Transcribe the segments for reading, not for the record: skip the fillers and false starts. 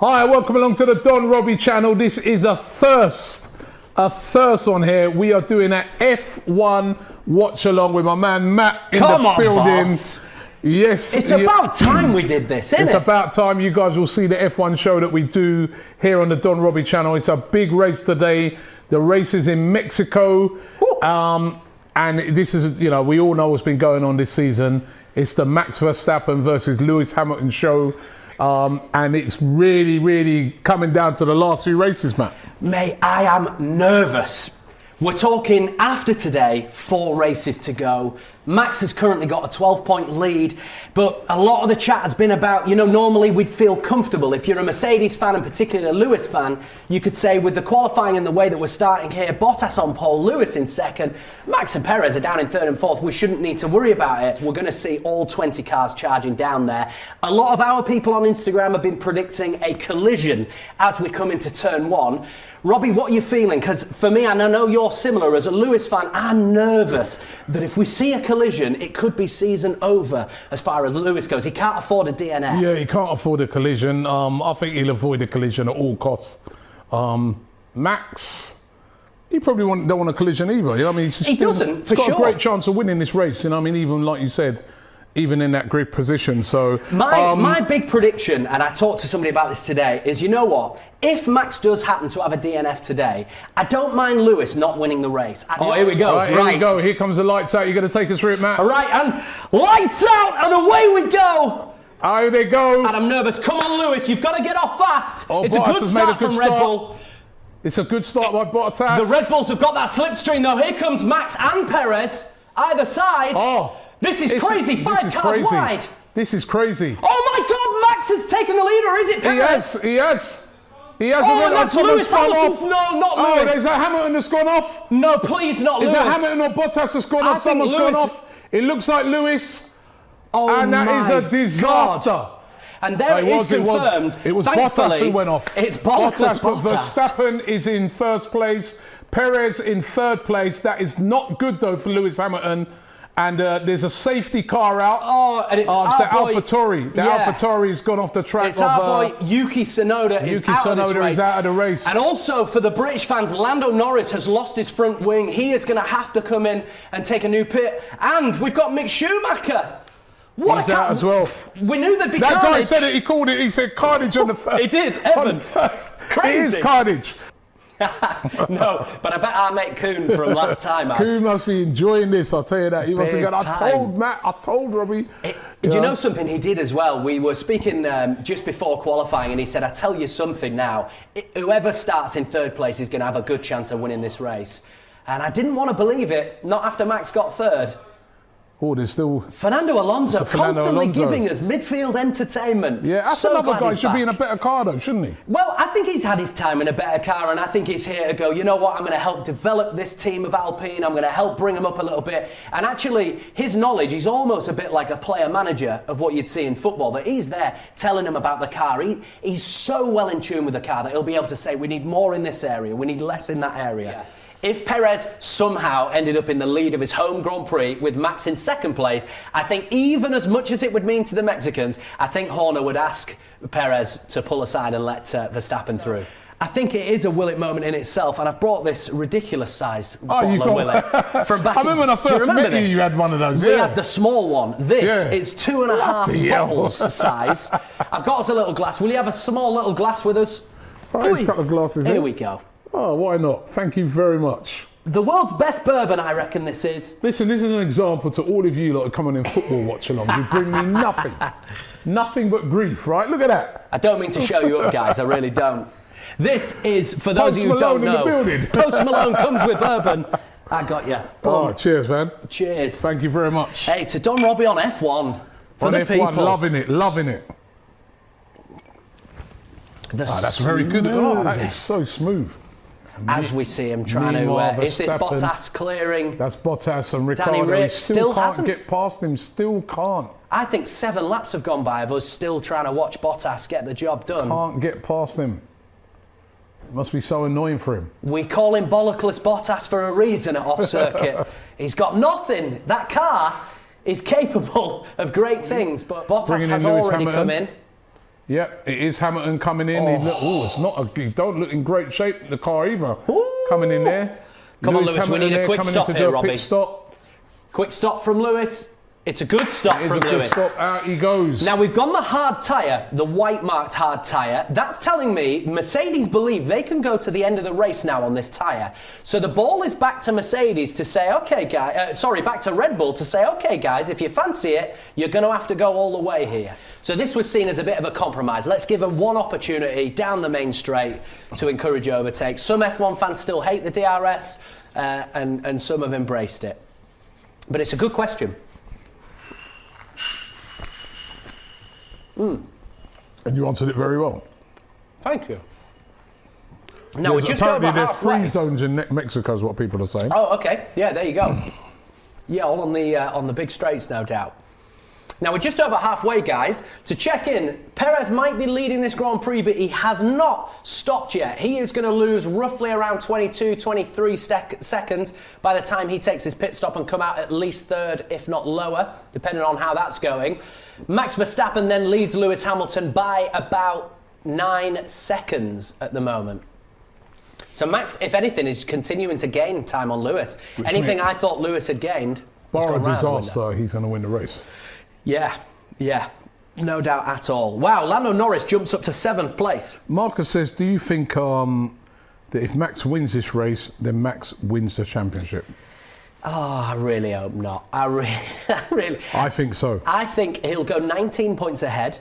Hi, welcome along to the Don Robbie channel. This is a first on here. We are doing an F1 watch along with my man Matt in the building. Boss. Yes. It's about time we did this, isn't it? It's about time. You guys will see the F1 show that we do here on the Don Robbie channel. It's a big race today. The race is in Mexico. And this is, you know, we all know what's been going on this season. It's the Max Verstappen versus Lewis Hamilton show. And it's really coming down to the last few races, Matt. Mate, I am nervous. We're talking after today, 4 races to go. Max has currently got a 12-point lead, but a lot of the chat has been about, you know, normally we'd feel comfortable. If you're a Mercedes fan and particularly a Lewis fan, you could say with the qualifying and the way that we're starting here, Bottas on pole, Lewis in second, Max and Perez are down in third and fourth. We shouldn't need to worry about it. We're going to see all 20 cars charging down there. A lot of our people on Instagram have been predicting a collision as we come into turn 1. Robbie, what are you feeling? Because for me, and I know you're similar, as a Lewis fan, I'm nervous that if we see a collision, it could be season over as far as Lewis goes. He can't afford a DNF. Yeah, he can't afford a collision. I think he'll avoid a collision at all costs. Max, he probably don't want a collision either. You know what I mean? He doesn't, for sure. He's got a great chance of winning this race. You know what I mean? Even like you said, even in that grid position. So my big prediction, and I talked to somebody about this today, is, you know what? If Max does happen to have a DNF today, I don't mind Lewis not winning the race. Here we go. Here we go. Here comes the lights out. You're going to take us through it, Matt. All right, and lights out, and away we go. Here they go. And I'm nervous. Come on, Lewis. You've got to get off fast. It's Bottas a good start from Red Bull. It's a good start by Bottas. The Red Bulls have got that slipstream, though. Here comes Max and Perez, either side. This is crazy. 5 cars wide. This is crazy. Oh my God, Max has taken the lead, or is it Perez? He has. Oh, and that's Lewis Hamilton. No, not Lewis. Oh, there's a Hamilton that's gone off. No, please, not Lewis. Is that Hamilton or Bottas that's gone off? Someone's gone off. It looks like Lewis. And that is a disaster. God. And there it is confirmed. It was Bottas who went off. It's Bottas. Verstappen is in first place. Perez in third place. That is not good, though, for Lewis Hamilton. And there's a safety car out. And it's AlphaTauri. The AlphaTauri's gone off the track. It's our boy Yuki Tsunoda is out of this race. Is out of the race. And also for the British fans, Lando Norris has lost his front wing. He is going to have to come in and take a new pit. And we've got Mick Schumacher. He's out as well. We knew there'd be carnage. That guy said it. He called it. He said carnage on the first. He did. Evan. Crazy. It is carnage. No, but I bet our mate Kuhn from last time has. Kuhn must be enjoying this, I'll tell you that. He must have gone, I told Matt, I told Robbie. Do you know something he did as well? We were speaking just before qualifying and he said, I tell you something now, whoever starts in third place is going to have a good chance of winning this race. And I didn't want to believe it, not after Max got third. Oh, there's still... Fernando Alonso constantly giving us midfield entertainment. Yeah, that's another guy should be in a better car though, shouldn't he? Well, I think he's had his time in a better car and I think he's here to go, you know what, I'm going to help develop this team of Alpine, I'm going to help bring them up a little bit. And actually, his knowledge, he's almost a bit like a player manager of what you'd see in football, that he's there telling them about the car. He's so well in tune with the car that he'll be able to say, we need more in this area, we need less in that area. Yeah. If Perez somehow ended up in the lead of his home Grand Prix with Max in second place, I think even as much as it would mean to the Mexicans, I think Horner would ask Perez to pull aside and let Verstappen through. I think it is a Willet moment in itself, and I've brought this ridiculous-sized bottle of Willet from back. I remember when I first met you, you had one of those. We had the small one. This is 2.5 bottles size. I've got us a little glass. Will you have a small little glass with us? Right, a couple of glasses. Here we go. Oh, why not? Thank you very much. The world's best bourbon, I reckon this is. Listen, this is an example to all of you lot who come on in football watch-alongs. You bring me nothing. Nothing but grief, right? Look at that. I don't mean to show you up, guys. I really don't. This is, for those of you who don't know, Post Malone comes with bourbon. I got you. Oh, cheers, man. Cheers. Thank you very much. Hey, to Don Robbie on F1. For the people. Loving it, loving it. That's very good. Oh, that is so smooth. As we see him trying to, is this Bottas clearing? That's Bottas and Ricciardo. Still can't get past him, still can't. I think 7 laps have gone by of us still trying to watch Bottas get the job done. Can't get past him. It must be so annoying for him. We call him Bollockless Bottas for a reason at off-circuit. He's got nothing. That car is capable of great things, but Bottas has already come in. Yep, it is Hamilton coming in. He don't look in great shape, the car either. Coming in there. Come on, Lewis, we need a quick stop here, Robbie. Stop. Quick stop from Lewis. It's a good stop from Lewis. Good stop. Out he goes. Now we've gone the hard tyre, the white marked hard tyre. That's telling me Mercedes believe they can go to the end of the race now on this tyre. So the ball is back to Mercedes to say, okay, guys. Back to Red Bull to say, okay, guys, if you fancy it, you're going to have to go all the way here. So this was seen as a bit of a compromise. Let's give them one opportunity down the main straight to encourage overtakes. Some F1 fans still hate the DRS, and some have embraced it. But it's a good question. And you answered it very well. Thank you. Now we're just over there's halfway. free zones in Mexico is what people are saying. Oh, okay. Yeah, there you go. Yeah, all on the big straights, no doubt. Now we're just over halfway, guys. To check in, Perez might be leading this Grand Prix, but he has not stopped yet. He is going to lose roughly around 22, 23 seconds by the time he takes his pit stop and come out at least third, if not lower, depending on how that's going. Max Verstappen then leads Lewis Hamilton by about 9 seconds at the moment. So Max, if anything, is continuing to gain time on Lewis. Anything I thought Lewis had gained. Bar a disaster, he's going to win the race. Yeah, no doubt at all. Wow, Lando Norris jumps up to 7th place. Marcus says, do you think that if Max wins this race, then Max wins the championship? Oh, I really hope not. I think so. I think he'll go 19 points ahead.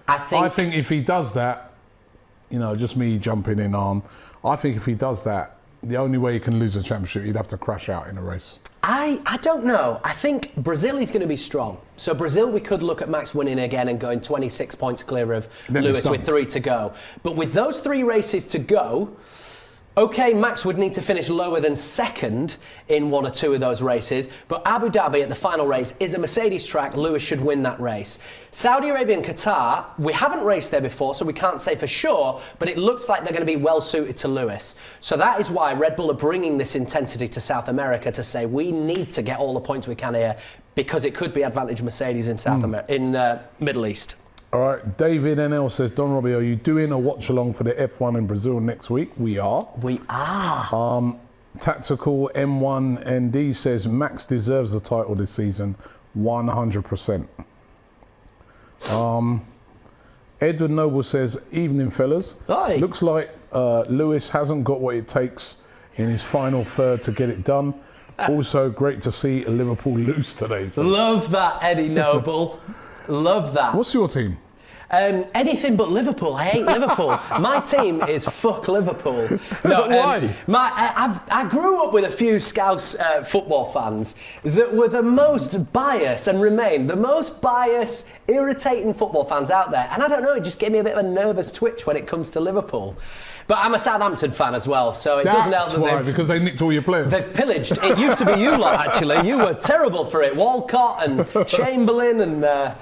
I think if he does that, just me jumping in on, I think if he does that, the only way he can lose the championship, he'd have to crash out in a race. I don't know. I think Brazil is going to be strong. So Brazil, we could look at Max winning again and going 26 points clear of Lewis with 3 to go. But with those 3 races to go, okay, Max would need to finish lower than 2nd in 1 or 2 of those races, but Abu Dhabi at the final race is a Mercedes track. Lewis should win that race. Saudi Arabia and Qatar, we haven't raced there before, so we can't say for sure, but it looks like they're going to be well suited to Lewis. So that is why Red Bull are bringing this intensity to South America to say we need to get all the points we can here because it could be advantage Mercedes in Middle East. All right, David NL says, Don Robbie, are you doing a watch-along for the F1 in Brazil next week? We are. We are. Tactical M1ND says, Max deserves the title this season, 100%. Edward Noble says, evening, fellas. Hi. Looks like Lewis hasn't got what it takes in his final third to get it done. Also, great to see Liverpool lose today. So. Love that, Eddie Noble. Love that. What's your team? Anything but Liverpool. I hate Liverpool. My team is fuck Liverpool. No, why? I grew up with a few Scouse football fans that were the most biased and remain the most biased, irritating football fans out there. And I don't know, it just gave me a bit of a nervous twitch when it comes to Liverpool. But I'm a Southampton fan as well, so it doesn't help that why, because they nicked all your players. They've pillaged. It used to be you lot, actually. You were terrible for it. Walcott and Chamberlain and...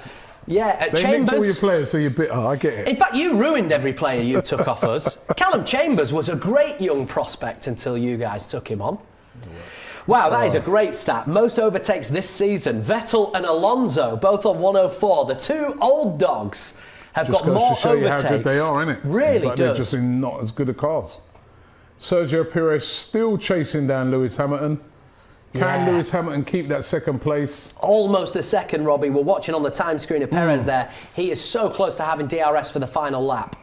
They Chambers. nicked all your players, so you're bitter. I get it. In fact, you ruined every player you took off us. Callum Chambers was a great young prospect until you guys took him on. Wow, that is a great stat. Most overtakes this season. Vettel and Alonso, both on 104. The 2 old dogs have got more to show overtakes. You how good they are, innit? Really but does. They're just in not as good a cars. Sergio Perez still chasing down Lewis Hamilton. Can Lewis Hamilton keep that 2nd place? Almost a second, Robbie. We're watching on the time screen of Perez there. He is so close to having DRS for the final lap.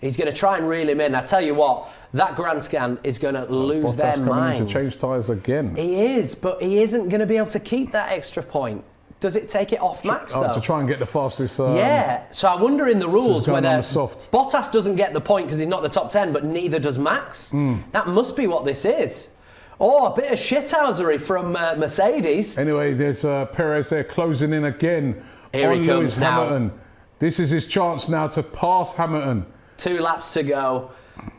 He's going to try and reel him in. I tell you what, that grandstand is going to lose their minds. Coming in to change tyres again. He is, but he isn't going to be able to keep that extra point. Does it take it off Max, though? To try and get the fastest... so I wonder in the rules whether Bottas doesn't get the point because he's not the top 10, but neither does Max. That must be what this is. Oh, a bit of shithousery from Mercedes. Anyway, there's Perez there closing in again. Here he comes Lewis now. Hamilton. This is his chance now to pass Hamilton. 2 laps to go.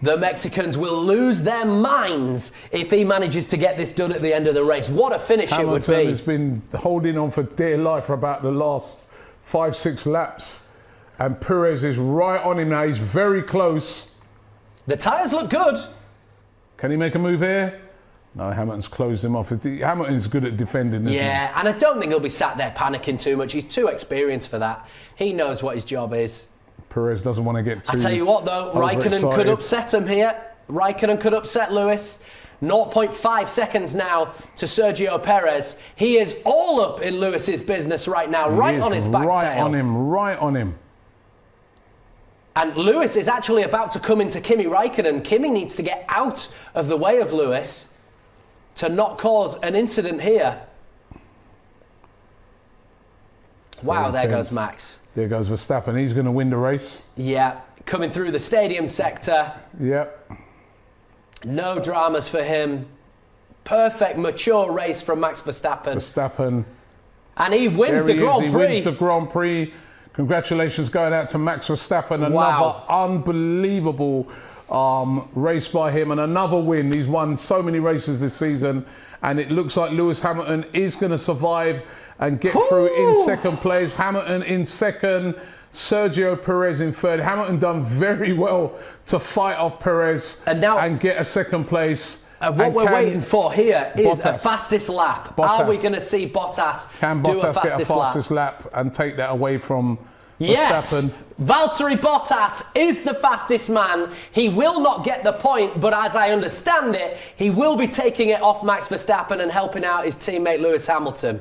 The Mexicans will lose their minds if he manages to get this done at the end of the race. What a finish it would be. Hamilton has been holding on for dear life for about the last 5-6 laps. And Perez is right on him now. He's very close. The tyres look good. Can he make a move here? No, Hamilton's closed him off. Hamilton's good at defending, isn't he? Yeah, and I don't think he'll be sat there panicking too much. He's too experienced for that. He knows what his job is. Perez doesn't want to get too I tell you what, though, Raikkonen could upset him here. Raikkonen could upset Lewis. 0.5 seconds now to Sergio Perez. He is all up in Lewis's business right now, right on his back tail. Right on him. And Lewis is actually about to come into Kimi Raikkonen. Kimi needs to get out of the way of Lewis to not cause an incident here. Wow, there goes Max. There goes Verstappen. He's going to win the race. Yeah, coming through the stadium sector. Yep. No dramas for him. Perfect, mature race from Max Verstappen. And he wins the Grand Prix. He wins the Grand Prix. Congratulations going out to Max Verstappen. Another unbelievable race by him and another win. He's won so many races this season, and it looks like Lewis Hamilton is going to survive and get through in second place. Hamilton in second, Sergio Perez in third. Hamilton done very well to fight off Perez and get a second place. What we're waiting for here is a fastest lap. Are we going to see Bottas do a fastest lap and take that away from Yes, Verstappen? Valtteri Bottas is the fastest man. He will not get the point, but as I understand it, he will be taking it off Max Verstappen and helping out his teammate Lewis Hamilton.